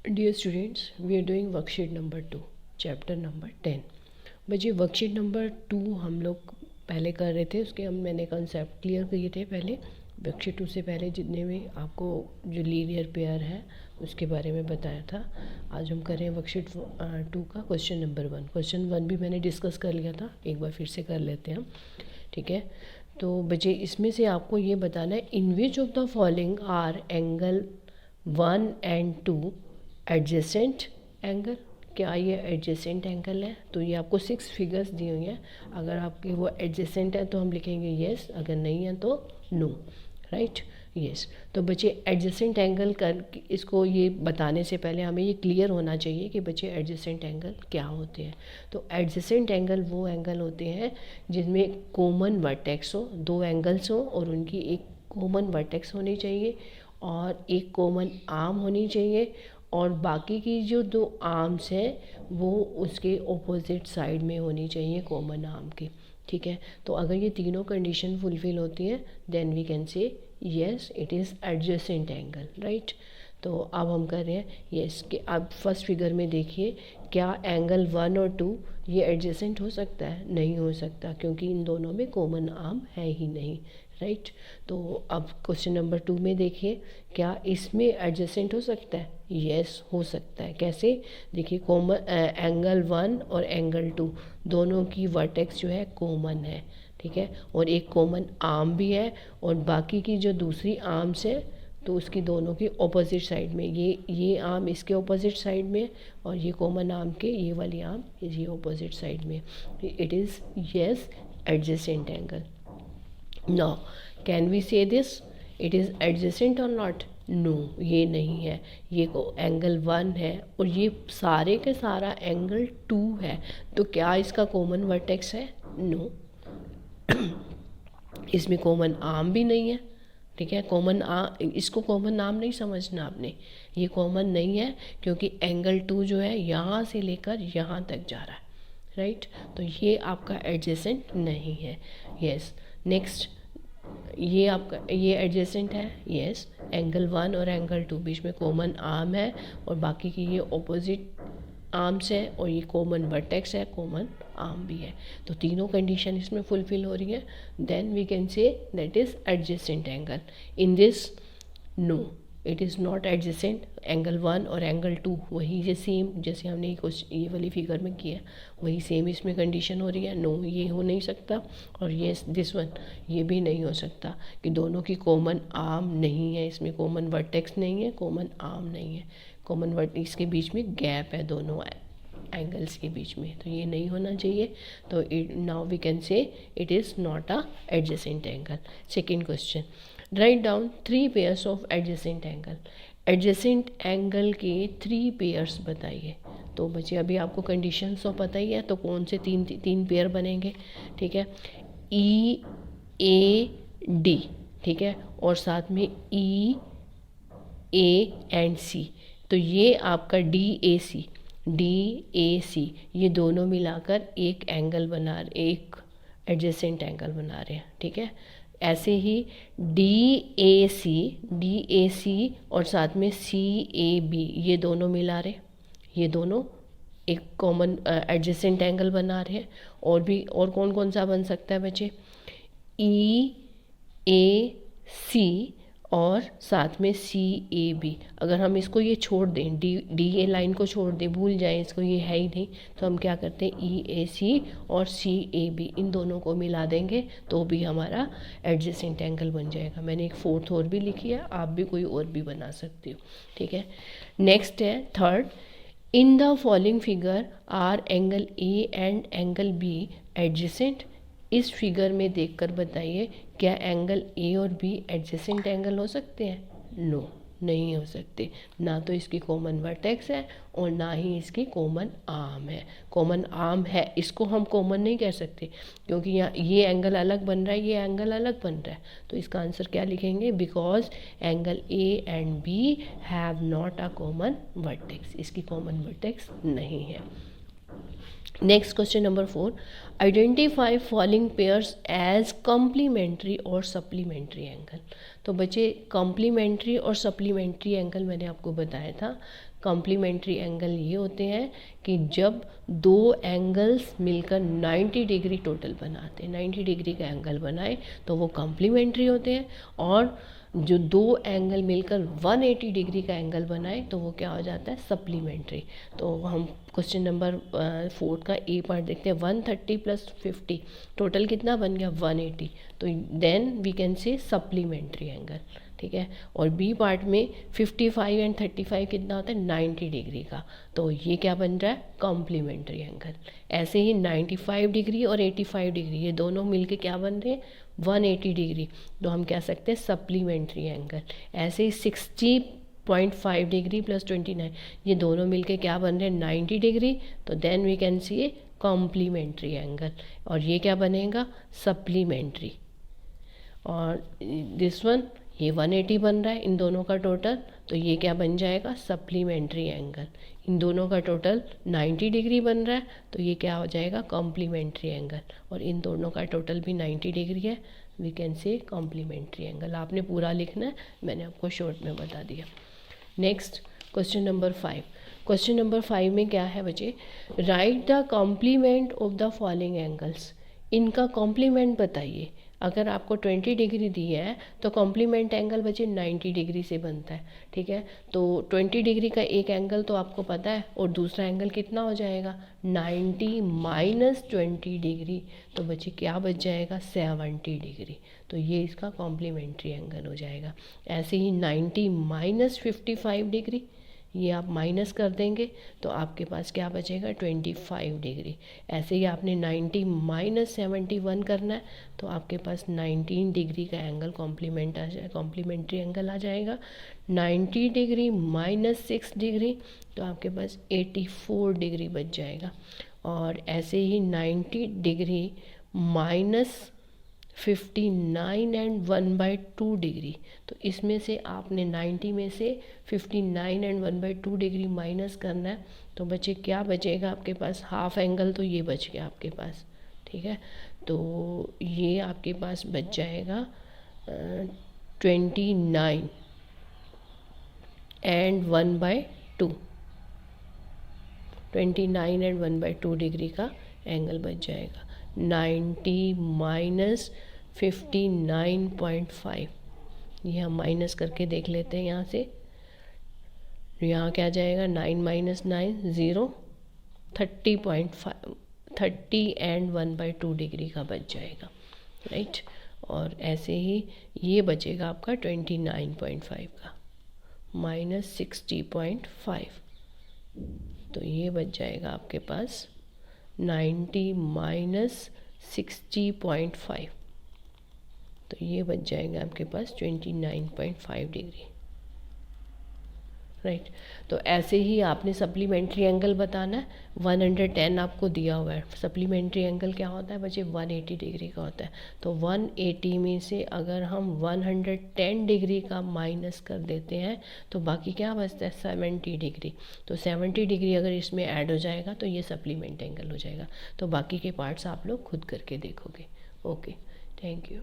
Dear students, we are doing worksheet number 2, chapter number 10. बच्चे worksheet number 2 हम लोग पहले कर रहे थे, उसके मैंने कंसेप्ट क्लियर किए थे पहले। वर्कशीट 2 से पहले जितने भी आपको जो लीनियर पेयर है उसके बारे में बताया था। आज हम कर रहे हैं वर्कशीट 2 का क्वेश्चन नंबर 1। क्वेश्चन 1 भी मैंने डिस्कस कर लिया था, एक बार फिर से कर लेते हैं हम, ठीक है। तो बच्चे इसमें से आपको ये बताना है, in which of the following are angle 1 and 2 adjacent angle. क्या ये एडजेसेंट एंगल है? तो ये आपको 6 फिगर्स दी हुई हैं। अगर आपके वो एडजेसेंट है तो हम लिखेंगे येस, अगर नहीं है तो नो, राइट, येस। तो बच्चे एडजेसेंट एंगल कर इसको ये बताने से पहले हमें ये क्लियर होना चाहिए कि बच्चे एडजेसेंट एंगल क्या होते हैं। तो एडजेसेंट एंगल वो एंगल होते हैं जिसमें कॉमन वर्टेक्स हो, दो एंगल्स हो और उनकी एक कॉमन वर्टेक्स होनी चाहिए और एक कॉमन आर्म होनी चाहिए, और बाकी की जो दो आर्म्स हैं वो उसके ऑपोजिट साइड में होनी चाहिए कॉमन आर्म के, ठीक है। तो अगर ये तीनों कंडीशन फुलफिल होती हैं then we can say yes it is adjacent angle, right. तो अब हम कर रहे हैं येस कि अब फर्स्ट फिगर में देखिए, क्या एंगल 1 और 2 ये एडजेसेंट हो सकता है? नहीं हो सकता, क्योंकि इन दोनों में कॉमन आर्म है ही नहीं, राइट। तो अब क्वेश्चन नंबर 2 में देखिए, क्या इसमें एडजेसेंट हो सकता है? यस हो सकता है। कैसे? देखिए, कॉमन एंगल 1 और एंगल 2 दोनों की वर्टेक्स जो है कॉमन है, ठीक है, और एक कॉमन आर्म भी है, और बाकी की जो दूसरी आर्म्स है तो उसकी दोनों की ऑपोजिट साइड में, ये आर्म इसके ऑपोजिट साइड में और ये कॉमन आर्म के ये वाली आर्म ये ऑपोजिट साइड में। It is yes adjacent angle. Now, can we say this? It is adjacent or not? No, ये नहीं है। ये को एंगल 1 है और ये सारे के सारा एंगल 2 है। तो क्या इसका कॉमन वर्टेक्स है? नो। इसमें कॉमन आर्म भी नहीं है, ठीक है। कॉमन इसको कॉमन आर्म नहीं समझना आपने, ये कॉमन नहीं है क्योंकि एंगल 2 जो है यहाँ से लेकर यहाँ तक जा रहा है, राइट। तो ये आपका एडजेसेंट नहीं है। यस, नेक्स्ट, ये आपका ये एडजेसेंट है, यस। एंगल 1 और एंगल 2 बीच में कॉमन आर्म है और बाकी की ये ऑपोजिट आर्म्स है और ये कॉमन वर्टेक्स है, कॉमन आर्म भी है। तो तीनों कंडीशन इसमें फुलफिल हो रही है, then we can say that is adjacent angle. In this no, it is not adjacent. Angle 1 और एंगल 2 वही ये सेम जैसे हमने ये वाली फिगर में किया वही सेम इसमें कंडीशन हो रही है। नो, ये हो नहीं सकता। और ये दिस वन, ये भी नहीं हो सकता कि दोनों की कॉमन आर्म नहीं है, इसमें कॉमन वर्टेक्स नहीं है, कॉमन आर्म नहीं है, कॉमन वर्टेक्स के बीच में गैप है दोनों एंगल्स के बीच में, तो ये नहीं होना चाहिए। तो now we can say it is not a adjacent angle. Second question, write down 3 pairs of adjacent angle. Adjacent angle के 3 पेयर्स बताइए। तो बच्चे अभी आपको कंडीशंस तो पता ही है, तो कौन से तीन पेयर बनेंगे, ठीक है। ई ए डी, ठीक है, और साथ में ई ए एंड सी। तो ये आपका डी ए सी ये दोनों मिलाकर एक एंगल बना, एक एडजेसेंट एंगल बना रहे हैं, ठीक है। ऐसे ही डी ए सी और साथ में सी ए बी ये दोनों मिला रहे, ये दोनों एक कॉमन एडजेसेंट एंगल बना रहे हैं। और भी, और कौन कौन सा बन सकता है बच्चे? ई ए सी और साथ में सी ए बी। अगर हम इसको ये छोड़ दें, डी ए लाइन को छोड़ दें, भूल जाएं इसको, ये है ही नहीं, तो हम क्या करते हैं, ई ए सी और सी ए बी इन दोनों को मिला देंगे तो भी हमारा एडजेसेंट एंगल बन जाएगा। मैंने एक फोर्थ और भी लिखी है, आप भी कोई और भी बना सकते हो, ठीक है। नेक्स्ट है third, in the following figure are angle A and angle B adjacent. इस फिगर में देखकर बताइए, क्या एंगल ए और बी एडजेसेंट एंगल हो सकते हैं? नो, नहीं हो सकते। ना तो इसकी कॉमन वर्टेक्स है और ना ही इसकी कॉमन आर्म है। कॉमन आर्म है, इसको हम कॉमन नहीं कह सकते क्योंकि यहाँ ये एंगल अलग बन रहा है, ये एंगल अलग बन रहा है। तो इसका आंसर क्या लिखेंगे? Because angle A and B have not a common vertex, इसकी कॉमन वर्टेक्स नहीं है। Next question number 4, identify following pairs as complementary और सप्लीमेंट्री एंगल। तो बच्चे कॉम्प्लीमेंट्री और सप्लीमेंट्री एंगल मैंने आपको बताया था। कॉम्प्लीमेंट्री एंगल ये होते हैं कि जब दो एंगल्स मिलकर 90 डिग्री टोटल बनाते हैं, 90 डिग्री का एंगल बनाए तो वो कॉम्प्लीमेंट्री होते हैं, और जो दो एंगल मिलकर 180 डिग्री का एंगल बनाए तो वो क्या हो जाता है, सप्लीमेंट्री। तो हम क्वेश्चन नंबर 4 का ए पार्ट देखते हैं। 130 + 50 टोटल कितना बन गया, 180, तो then we can say supplementary angle, ठीक है। और बी पार्ट में 55 एंड 35 कितना होता है, 90 डिग्री का, तो ये क्या बन रहा है, कॉम्प्लीमेंट्री एंगल। ऐसे ही 95 डिग्री और 85 डिग्री ये दोनों मिलके क्या बन रहे हैं, 180 डिग्री, तो हम कह सकते हैं सप्लीमेंट्री एंगल। ऐसे ही 60.5 डिग्री + 29 ये दोनों मिलके क्या बन रहे हैं, 90 डिग्री, तो then we can see a complementary angle, और ये क्या बनेगा, सप्लीमेंट्री। और दिस वन ये 180 बन रहा है इन दोनों का टोटल, तो ये क्या बन जाएगा, सप्लीमेंट्री एंगल। इन दोनों का टोटल 90 डिग्री बन रहा है, तो ये क्या हो जाएगा, कॉम्प्लीमेंट्री एंगल। और इन दोनों का टोटल भी 90 डिग्री है, we can say complementary angle. आपने पूरा लिखना है, मैंने आपको शॉर्ट में बता दिया। Next question number 5। Question number 5 में क्या है बच्चे, write the complement of the following angles. इनका कॉम्प्लीमेंट बताइए। अगर आपको 20 डिग्री दी है तो कॉम्प्लीमेंट एंगल बच्चे 90 डिग्री से बनता है, ठीक है। तो 20 डिग्री का एक एंगल तो आपको पता है, और दूसरा एंगल कितना हो जाएगा, 90 - 20 डिग्री, तो बच्चे क्या बच जाएगा, 70 डिग्री। तो ये इसका कॉम्प्लीमेंट्री एंगल हो जाएगा। ऐसे ही 90 - 55 डिग्री, ये आप माइनस कर देंगे तो आपके पास क्या बचेगा, 25 डिग्री। ऐसे ही आपने 90 - 71 करना है, तो आपके पास 19 डिग्री का एंगल कॉम्प्लीमेंट्री एंगल आ जाएगा। 90 डिग्री - 6 डिग्री, तो आपके पास 84 डिग्री बच जाएगा। और ऐसे ही 90 डिग्री - 59 एंड 1/2 डिग्री, तो इसमें से आपने 90 में से 59 एंड 1/2 डिग्री माइनस करना है, तो बच्चे क्या बचेगा आपके पास, हाफ एंगल तो ये बच गया आपके पास, ठीक है। तो ये आपके पास बच जाएगा 29 एंड 1/2, 29 एंड 1/2 डिग्री का एंगल बच जाएगा। 90 - 59.5, ये हम माइनस करके देख लेते हैं यहाँ से। यहाँ क्या जाएगा, 9 - 9 0, 30.5, 30 एंड 1/2 डिग्री का बच जाएगा, राइट। और ऐसे ही ये बचेगा आपका 29.5 का -60.5, तो ये बच जाएगा आपके पास 90 - 60.5, तो ये बच जाएगा आपके पास 29.5 डिग्री, राइट। तो ऐसे ही आपने सप्लीमेंट्री एंगल बताना है। 110 आपको दिया हुआ है। सप्लीमेंट्री एंगल क्या होता है बच्चे, 180 डिग्री का होता है। तो 180 में से अगर हम 110 डिग्री का माइनस कर देते हैं तो बाकी क्या बचता है, 70 डिग्री। तो 70 डिग्री अगर इसमें ऐड हो जाएगा तो ये सप्लीमेंट एंगल हो जाएगा। तो बाकी के पार्ट्स आप लोग खुद करके देखोगे। Okay, thank you.